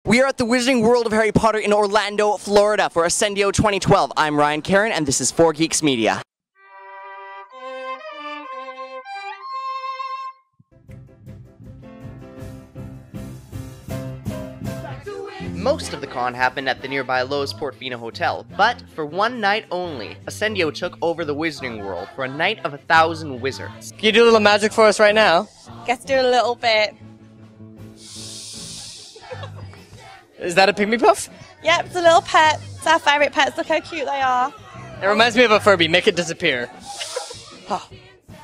We are at the Wizarding World of Harry Potter in Orlando, Florida for Ascendio 2012. I'm Ryan Karen, and this is 4Geeks Media. Most of the con happened at the nearby Lowe's Portofino Hotel, but for one night only, Ascendio took over the Wizarding World for a night of 1,000 wizards. Can you do a little magic for us right now? Let's do a little bit. Is that a pygmy puff? Yep, it's a little pet. It's our favourite pets. Look how cute they are. It reminds me of a Furby. Make it disappear.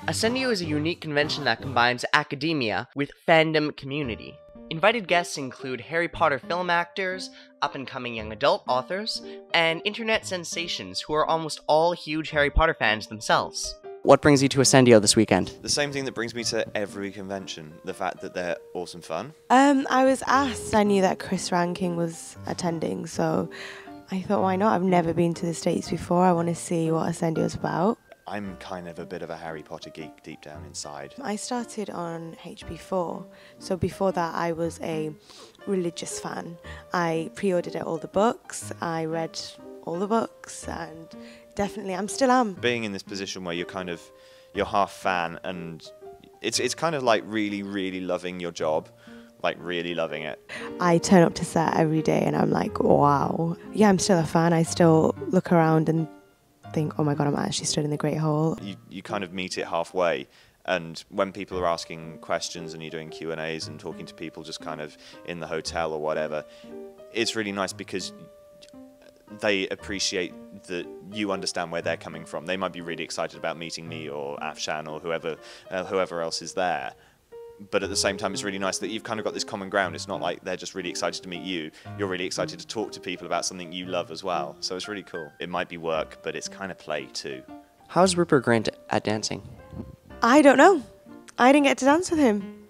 Ascendio is a unique convention that combines academia with fandom community. Invited guests include Harry Potter film actors, up-and-coming young adult authors, and internet sensations who are almost all huge Harry Potter fans themselves. What brings you to Ascendio this weekend? The same thing that brings me to every convention, the fact that they're awesome fun. I was asked, I knew that Chris Rankin was attending, so I thought, why not? I've never been to the States before, I want to see what Ascendio's about. I'm kind of a bit of a Harry Potter geek deep down inside. I started on HP4, so before that I was a religious fan. I pre-ordered all the books, I read all the books, and definitely I still am. Being in this position where you're half fan, and it's kind of like really loving your job, like really loving it. I turn up to set every day and I'm like, wow. Yeah, I'm still a fan. I still look around and think, oh my god, I'm actually stood in the Great Hall. You kind of meet it halfway, and when people are asking questions and you're doing Q&As and talking to people just kind of in the hotel or whatever, it's really nice because they appreciate that you understand where they're coming from. They might be really excited about meeting me or Afshan or whoever else is there. But at the same time, it's really nice that you've kind of got this common ground. It's not like they're just really excited to meet you. You're really excited to talk to people about something you love as well. So it's really cool. It might be work, but it's kind of play too. How's Rupert Grint at dancing? I don't know. I didn't get to dance with him.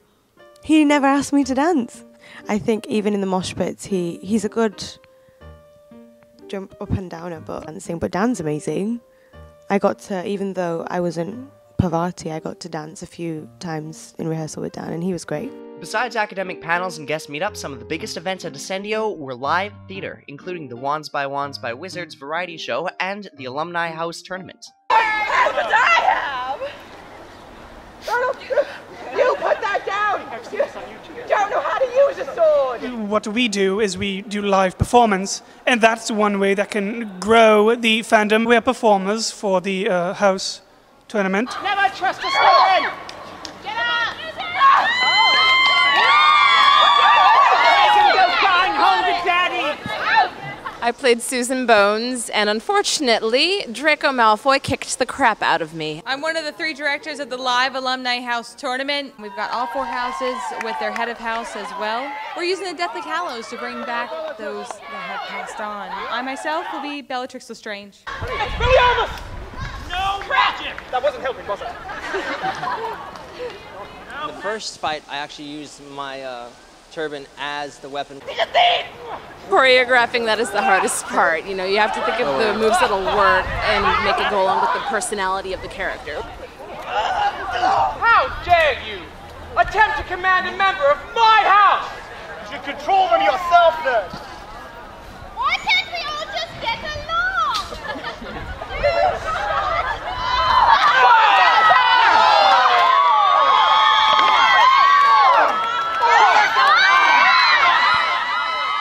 He never asked me to dance. I think even in the mosh pits, he's a good jump up and downer, but dancing. But Dan's amazing. I got to, even though I wasn't Pavati, I got to dance a few times in rehearsal with Dan, and he was great. Besides academic panels and guest meetups, some of the biggest events at Ascendio were live theater, including the Wands by Wizards variety show and the Alumni House tournament. That's what I have! You put that down! You don't know how to use a sword! What we do is we do live performance, and that's one way that can grow the fandom. We are performers for the house tournament. Never trust a student! Get up! Going home to daddy! I played Susan Bones, and unfortunately, Draco Malfoy kicked the crap out of me. I'm one of the 3 directors of the Live Alumni House Tournament. We've got all 4 houses with their head of house as well. We're using the Deathly Hallows to bring back those that have passed on. I myself will be Bellatrix Lestrange. Expelliarmus! No magic! That wasn't helping, was it? In the first fight, I actually used my turban as the weapon. Choreographing that is the hardest part. You know, you have to think of the moves that'll work and make it go along with the personality of the character. How dare you attempt to command a member of my house! You should control them yourself then! Why can't we all just get along?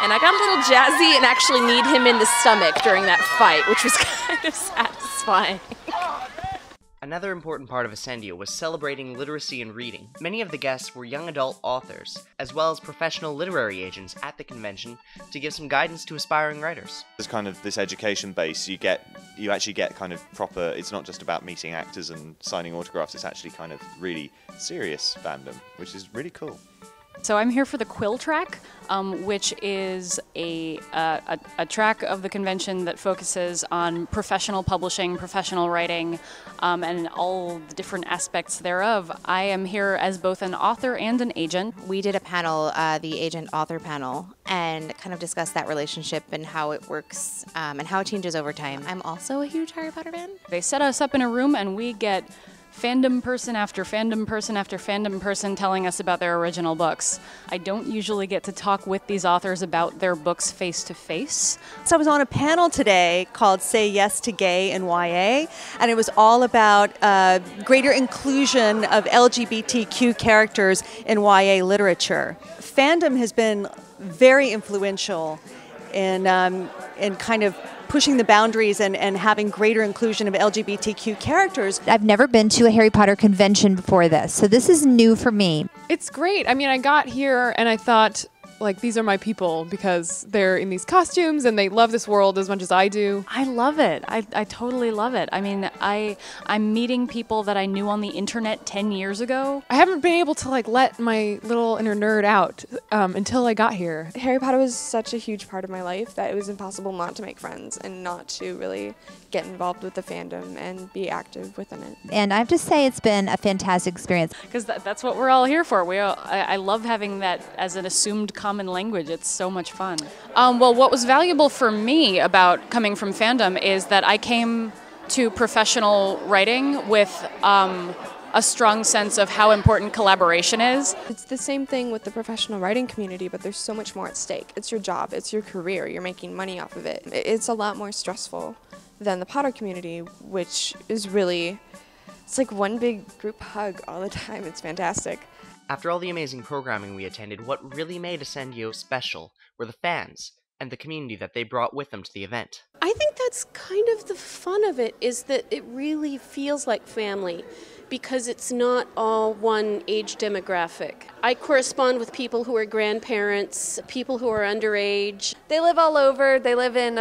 And I got a little jazzy and actually kneed him in the stomach during that fight, which was kind of satisfying. Another important part of Ascendio was celebrating literacy and reading. Many of the guests were young adult authors, as well as professional literary agents at the convention to give some guidance to aspiring writers. There's kind of this education base. You actually get kind of proper, it's not just about meeting actors and signing autographs, it's actually kind of really serious fandom, which is really cool. So I'm here for the Quill track, which is a track of the convention that focuses on professional publishing, professional writing, and all the different aspects thereof. I am here as both an author and an agent. We did a panel, the agent-author panel, and kind of discussed that relationship and how it works and how it changes over time. I'm also a huge Harry Potter fan. They set us up in a room and we get fandom person after fandom person after fandom person telling us about their original books. I don't usually get to talk with these authors about their books face to face. So I was on a panel today called Say Yes to Gay in YA, and it was all about greater inclusion of LGBTQ characters in YA literature. Fandom has been very influential in kind of pushing the boundaries and having greater inclusion of LGBTQ characters. I've never been to a Harry Potter convention before this, so this is new for me. It's great. I mean, I got here and I thought, like, these are my people because they're in these costumes and they love this world as much as I do. I love it. I totally love it. I mean, I'm meeting people that I knew on the internet 10 years ago. I haven't been able to, like, let my little inner nerd out until I got here. Harry Potter was such a huge part of my life that it was impossible not to make friends and not to really get involved with the fandom and be active within it. And I have to say it's been a fantastic experience. Because that's what we're all here for. I love having that as an assumed common language. It's so much fun. Well, what was valuable for me about coming from fandom is that I came to professional writing with a strong sense of how important collaboration is. It's the same thing with the professional writing community, but there's so much more at stake. It's your job, it's your career, you're making money off of it. It's a lot more stressful than the Potter community, which is really, it's like one big group hug all the time. It's fantastic. After all the amazing programming we attended, what really made Ascendio special were the fans and the community that they brought with them to the event. I think that's kind of the fun of it, is that it really feels like family because it's not all one age demographic. I correspond with people who are grandparents, people who are underage. They live all over. They live in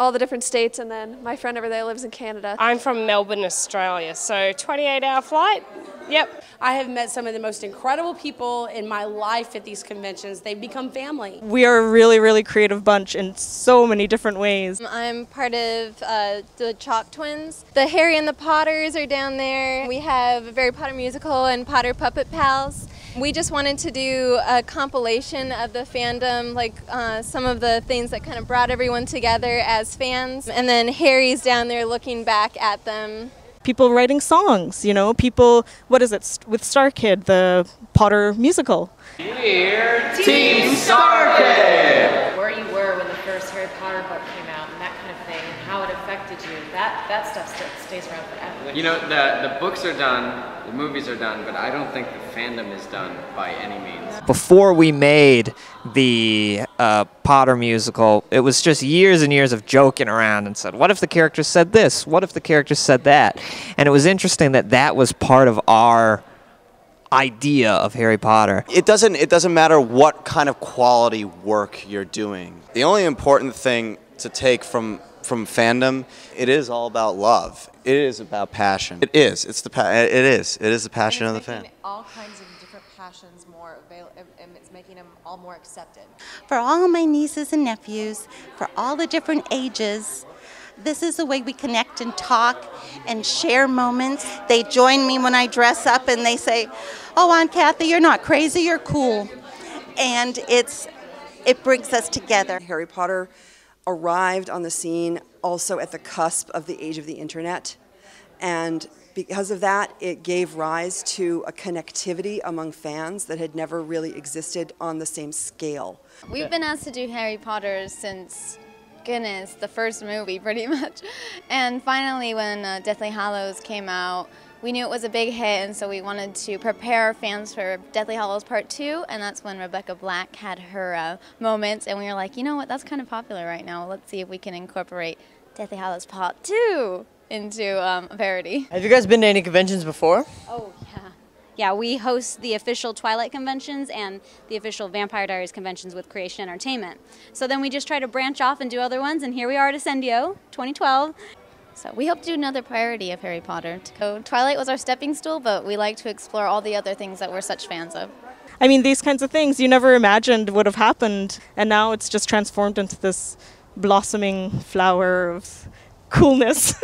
all the different states, and then my friend over there lives in Canada. I'm from Melbourne, Australia, so 28-hour flight. Yep. I have met some of the most incredible people in my life at these conventions. They've become family. We are a really, really creative bunch in so many different ways. I'm part of the Chalk Twins. The Harry and the Potters are down there. We have a Very Potter Musical and Potter Puppet Pals. We just wanted to do a compilation of the fandom, like some of the things that kind of brought everyone together as fans. And then Harry's down there looking back at them. People writing songs, you know, people, what is it, with Starkid, the Potter musical. Dear Team Starkid! Where you were when the first Harry Potter book came out and that kind of thing, and how it affected you, that stuff stays around forever. You know, the books are done, the movies are done, but I don't think the fandom is done by any means. Before we made the Potter musical, it was just years and years of joking around and said, what if the characters said this? What if the characters said that? And it was interesting that that was part of our idea of Harry Potter. It doesn't matter what kind of quality work you're doing. The only important thing to take from fandom, it is all about love. It is about passion. It is. It is the passion of the fan. All kinds of different passions more available, and it's making them all more accepted. For all my nieces and nephews, for all the different ages, this is the way we connect and talk and share moments. They join me when I dress up and they say, oh, Aunt Kathy, you're not crazy, you're cool. And it brings us together. Harry Potter arrived on the scene also at the cusp of the age of the internet, and because of that it gave rise to a connectivity among fans that had never really existed on the same scale. We've been asked to do Harry Potter since, goodness, the first movie pretty much, and finally when Deathly Hallows came out, we knew it was a big hit, and so we wanted to prepare fans for Deathly Hallows Part 2, and that's when Rebecca Black had her moments, and we were like, you know what, that's kind of popular right now. Let's see if we can incorporate Deathly Hallows Part 2 into a parody. Have you guys been to any conventions before? Oh, yeah. Yeah, we host the official Twilight conventions and the official Vampire Diaries conventions with Creation Entertainment. So then we just try to branch off and do other ones, and here we are at Ascendio 2012. So we hope to do another parody of Harry Potter. So Twilight was our stepping stool, but we like to explore all the other things that we're such fans of. I mean, these kinds of things you never imagined would have happened, and now it's just transformed into this blossoming flower of coolness.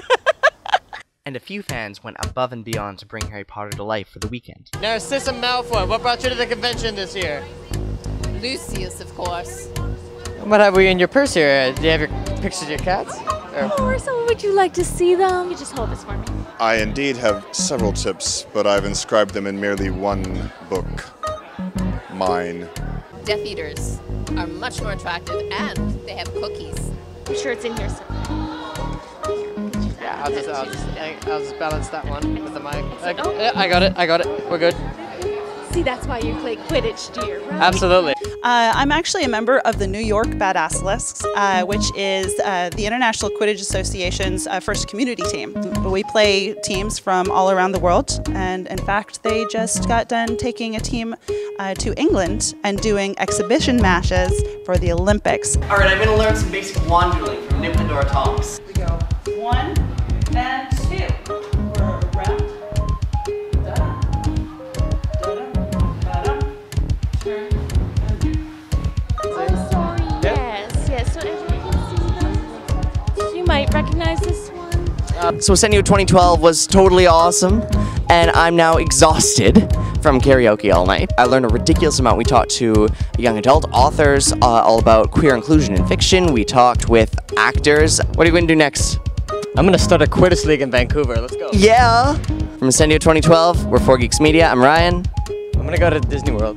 And a few fans went above and beyond to bring Harry Potter to life for the weekend. Narcissa Malfoy, what brought you to the convention this year? Lucius, of course. What have we in your purse here? Do you have your pictures of your cats? Or someone, would you like to see them? You just hold this for me. I indeed have several tips, but I've inscribed them in merely one book. Mine. Death Eaters are much more attractive, and they have cookies. I'm sure it's in here somewhere. Yeah, I'll just balance that one with the mic. Yeah, I got it. We're good. See, that's why you play Quidditch, dear, right? Absolutely. I'm actually a member of the New York Badassalisks, which is the International Quidditch Association's first community team. We play teams from all around the world, and in fact, they just got done taking a team to England and doing exhibition matches for the Olympics. All right, I'm going to learn some basic wand dueling from Nymphadora Talks. We go 1 and 2. We're around. Might recognize this one. So Ascendio 2012 was totally awesome, and I'm now exhausted from karaoke all night. I learned a ridiculous amount. We talked to young adult authors all about queer inclusion in fiction. We talked with actors. What are you going to do next? I'm going to start a Quidditch League in Vancouver. Let's go. Yeah! From Ascendio 2012, we're 4Geeks Media. I'm Ryan. I'm going to go to Disney World.